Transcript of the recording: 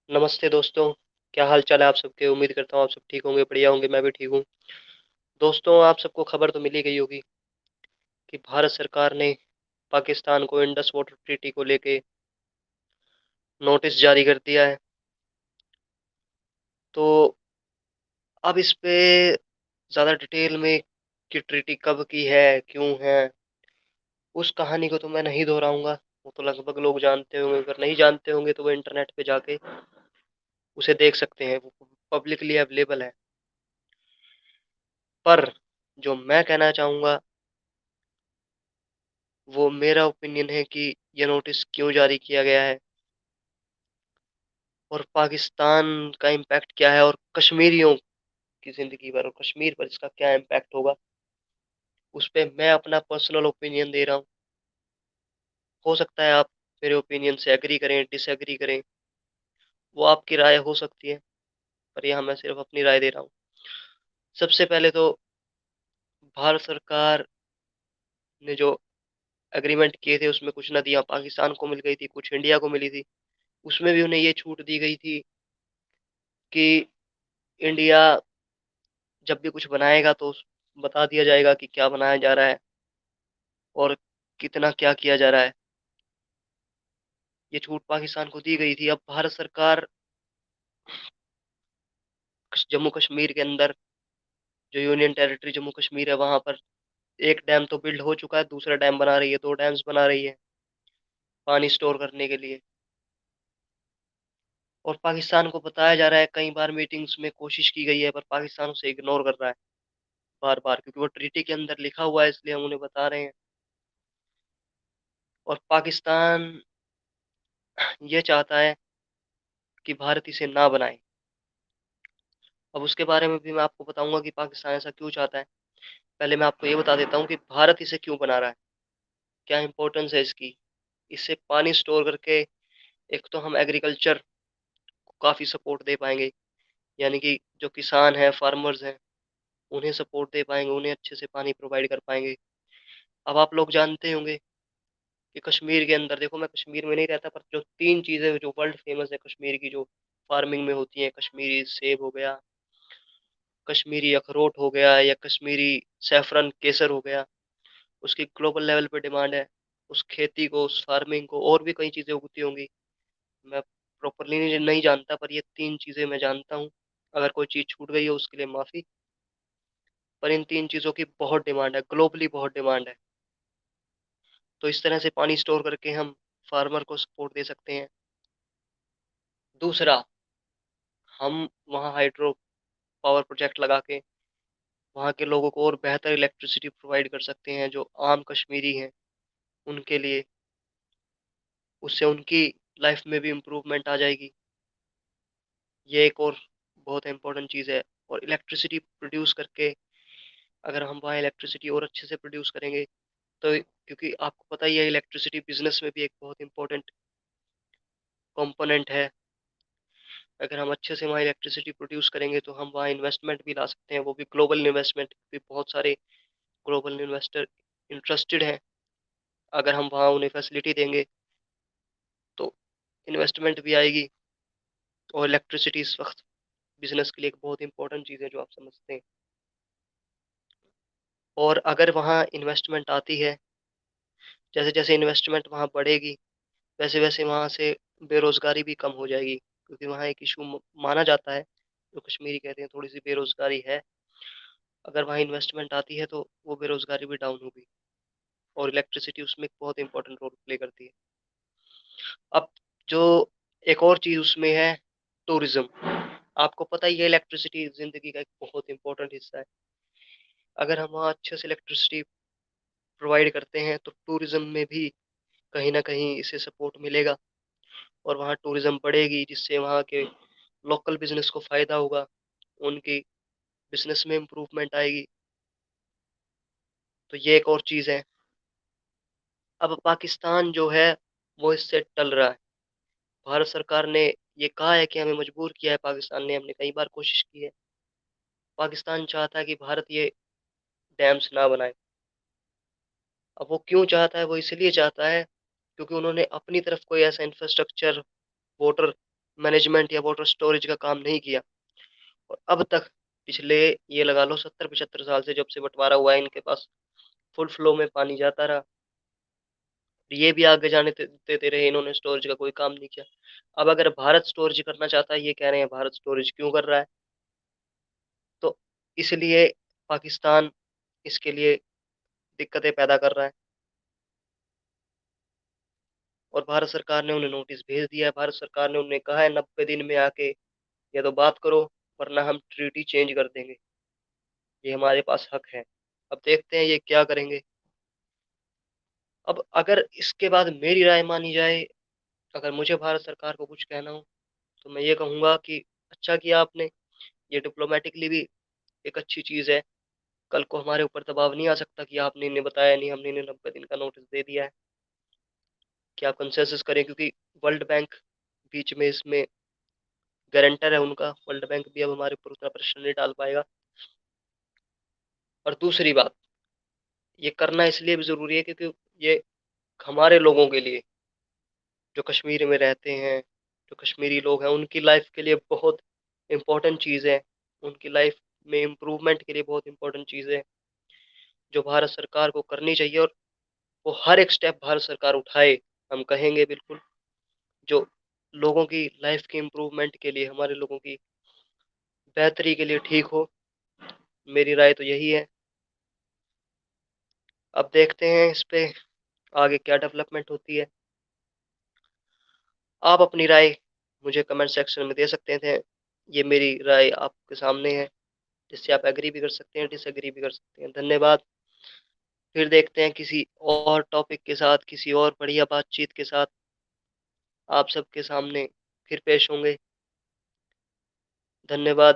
नमस्ते दोस्तों, क्या हाल-चाल है आप सबके? उम्मीद करता हूँ आप सब ठीक होंगे, बढ़िया होंगे, मैं भी ठीक हूँ। दोस्तों, आप सबको खबर तो मिल ही गई होगी कि भारत सरकार ने पाकिस्तान को इंडस वाटर ट्रीटी को लेके नोटिस जारी कर दिया है। तो अब इस पे ज़्यादा डिटेल में कि ट्रीटी कब की है, क्यों है, उस कहानी को तो मैं नहीं दोहराऊँगा। वो तो लगभग लोग जानते होंगे, अगर नहीं जानते होंगे तो वो इंटरनेट पे जाके उसे देख सकते हैं, वो पब्लिकली अवेलेबल है। पर जो मैं कहना चाहूँगा वो मेरा ओपिनियन है कि ये नोटिस क्यों जारी किया गया है और पाकिस्तान का इम्पैक्ट क्या है और कश्मीरियों की ज़िंदगी पर और कश्मीर पर इसका क्या इम्पैक्ट होगा, उस पे मैं अपना पर्सनल ओपिनियन दे रहा हूँ। हो सकता है आप मेरे ओपिनियन से एग्री करें, डिसएग्री करें, वो आपकी राय हो सकती है, पर यहाँ मैं सिर्फ़ अपनी राय दे रहा हूँ। सबसे पहले तो भारत सरकार ने जो एग्रीमेंट किए थे उसमें कुछ नदियाँ पाकिस्तान को मिल गई थी, कुछ इंडिया को मिली थी। उसमें भी उन्हें ये छूट दी गई थी कि इंडिया जब भी कुछ बनाएगा तो उस बता दिया जाएगा कि क्या बनाया जा रहा है और कितना क्या किया जा रहा है। ये छूट पाकिस्तान को दी गई थी। अब भारत सरकार जम्मू कश्मीर के अंदर जो यूनियन टेरिटरी जम्मू कश्मीर है वहाँ पर एक डैम तो बिल्ड हो चुका है, दूसरा डैम बना रही है, 2 डैम्स बना रही है पानी स्टोर करने के लिए। और पाकिस्तान को बताया जा रहा है कई बार मीटिंग्स में कोशिश की गई है पर पाकिस्तान उसे इग्नोर कर रहा है बार-बार क्योंकि वो ट्रीटी के अंदर लिखा हुआ है इसलिए हम उन्हें बता रहे हैं। और पाकिस्तान ये चाहता है कि भारत इसे ना बनाए। अब उसके बारे में भी मैं आपको बताऊँगा कि पाकिस्तान ऐसा क्यों चाहता है। पहले मैं आपको ये बता देता हूँ कि भारत इसे क्यों बना रहा है, क्या इम्पोर्टेंस है इसकी। इससे पानी स्टोर करके एक तो हम एग्रीकल्चर को काफ़ी सपोर्ट दे पाएँगे, यानी कि जो किसान हैं, फार्मर्स हैं, उन्हें सपोर्ट दे पाएँगे, उन्हें अच्छे से पानी प्रोवाइड कर पाएँगे। अब आप लोग जानते होंगे कि कश्मीर के अंदर देखो मैं कश्मीर में नहीं रहता पर जो 3 चीज़ें जो वर्ल्ड फेमस है कश्मीर की जो फार्मिंग में होती हैं, कश्मीरी सेब हो गया, कश्मीरी अखरोट हो गया या कश्मीरी सैफ़रन केसर हो गया। उसकी ग्लोबल लेवल पे डिमांड है। उस खेती को, उस फार्मिंग को और भी कई चीज़ें उगती होंगी। मैं प्रॉपर्ली नहीं जानता पर ये 3 चीज़ें मैं जानता हूँ। अगर कोई चीज़ छूट गई हो उसके लिए माफ़ी। पर इन 3 चीज़ों की बहुत डिमांड है, ग्लोबली बहुत डिमांड है। तो इस तरह से पानी स्टोर करके हम फार्मर को सपोर्ट दे सकते हैं। दूसरा, हम वहाँ हाइड्रो पावर प्रोजेक्ट लगा के वहाँ के लोगों को और बेहतर इलेक्ट्रिसिटी प्रोवाइड कर सकते हैं जो आम कश्मीरी हैं, उनके लिए। उससे उनकी लाइफ़ में भी इम्प्रूवमेंट आ जाएगी। ये एक और बहुत इम्पोर्टेंट चीज़ है और इलेक्ट्रिसिटी प्रोड्यूस करके अगर हम वहाँ इलेक्ट्रिसिटी और अच्छे से प्रोड्यूस करेंगे तो क्योंकि आपको पता ही है इलेक्ट्रिसिटी बिज़नेस में भी एक बहुत इम्पोर्टेंट कंपोनेंट है। अगर हम अच्छे से वहाँ इलेक्ट्रिसिटी प्रोड्यूस करेंगे तो हम वहाँ इन्वेस्टमेंट भी ला सकते हैं, वो भी ग्लोबल इन्वेस्टमेंट भी बहुत सारे ग्लोबल इन्वेस्टर इंटरेस्टेड हैं। अगर हम वहाँ उन्हें फैसिलिटी देंगे तो इन्वेस्टमेंट भी आएगी और इलेक्ट्रिसिटी इस वक़्त बिज़नेस के लिए एक बहुत इम्पोर्टेंट चीज़ है जो आप समझते हैं। और अगर वहाँ इन्वेस्टमेंट आती है, जैसे-जैसे इन्वेस्टमेंट वहाँ बढ़ेगी, वैसे-वैसे वहाँ से बेरोज़गारी भी कम हो जाएगी, क्योंकि वहाँ एक इश्यू माना जाता है, जो कश्मीरी कहते हैं थोड़ी-सी बेरोज़गारी है। अगर वहाँ इन्वेस्टमेंट आती है, तो वो बेरोज़गारी भी डाउन होगी और इलेक्ट्रिसिटी उसमें एक बहुत इम्पोर्टेंट रोल प्ले करती है। अब जो एक और चीज़ उसमें है, टूरिज़्म। आपको पता ही है इलेक्ट्रिसिटी ज़िंदगी का एक बहुत इम्पोर्टेंट हिस्सा है। अगर हम वहाँ अच्छे से इलेक्ट्रिसिटी प्रोवाइड करते हैं, तो टूरिज़्म में भी कहीं न कहीं इससे सपोर्ट मिलेगा और वहाँ टूरिज़्म बढ़ेगी, जिससे वहाँ के लोकल बिज़नेस को फ़ायदा होगा, उनकी बिज़नेस में इम्प्रूवमेंट आएगी, तो ये एक और चीज़ है। अब पाकिस्तान जो है, वो इससे टल रहा है। भारत सरकार ने ये कहा है कि हमें मजबूर किया है पाकिस्तान ने, हमने कई बार कोशिश की है। पाकिस्तान चाहता है कि भारत ये डैम्स ना बनाए। अब वो क्यों चाहता है? वो इसलिए चाहता है, क्योंकि उन्होंने अपनी तरफ कोई ऐसा इंफ्रास्ट्रक्चर, वाटर मैनेजमेंट या वाटर स्टोरेज का काम नहीं किया और अब तक पिछले ये लगा लो 70-75 साल से जब से बँटवारा हुआ है इनके पास फुल फ्लो में पानी जाता रहा। ये भी आगे जाने देते रहे इन्होंने स्टोरेज का कोई काम नहीं किया। अब अगर भारत स्टोरेज करना चाहता है, ये कह रहे हैं भारत स्टोरेज क्यों कर रहा है? तो इसलिए पाकिस्तान इसके लिए दिक्कतें पैदा कर रहा है और भारत सरकार ने उन्हें नोटिस भेज दिया है। भारत सरकार ने उन्हें कहा है 90 दिन में आके या तो बात करो वरना हम ट्रीटी चेंज कर देंगे। ये हमारे पास हक है। अब देखते हैं ये क्या करेंगे। अब अगर इसके बाद मेरी राय मानी जाए, अगर मुझे भारत सरकार को कुछ कहना हो, तो मैं ये कहूँगा कि अच्छा किया आपने, ये डिप्लोमैटिकली भी एक अच्छी चीज़ है। कल को हमारे ऊपर दबाव नहीं आ सकता कि आपने इन्हें बताया नहीं, हमने इन्हें 90 दिन का नोटिस दे दिया है कि आप कंसेंसस करें क्योंकि वर्ल्ड बैंक बीच में इसमें गारंटर है उनका। वर्ल्ड बैंक भी अब हमारे ऊपर उतना प्रेशर नहीं डाल पाएगा। और दूसरी बात, ये करना इसलिए भी ज़रूरी है क्योंकि ये हमारे लोगों के लिए, जो कश्मीर में रहते हैं, जो कश्मीरी लोग हैं, उनकी लाइफ के लिए बहुत इम्पोर्टेंट चीज़ है। उनकी लाइफ में इम्प्रूवमेंट के लिए बहुत इम्पोर्टेंट चीज़ है, जो भारत सरकार को करनी चाहिए और वो हर एक स्टेप भारत सरकार उठाए, हम कहेंगे बिल्कुल, जो लोगों की लाइफ के इम्प्रूवमेंट के लिए, हमारे लोगों की बेहतरी के लिए ठीक हो। मेरी राय तो यही है। अब देखते हैं इस पे आगे क्या डेवलपमेंट होती है। आप अपनी राय मुझे कमेंट सेक्शन में दे सकते थे। ये मेरी राय आपके सामने है, जिससे आप एग्री भी कर सकते हैं, डिसएग्री भी कर सकते हैं। धन्यवाद। फिर देखते हैं किसी और टॉपिक के साथ, किसी और बढ़िया बातचीत के साथ आप सबके सामने फिर पेश होंगे। धन्यवाद।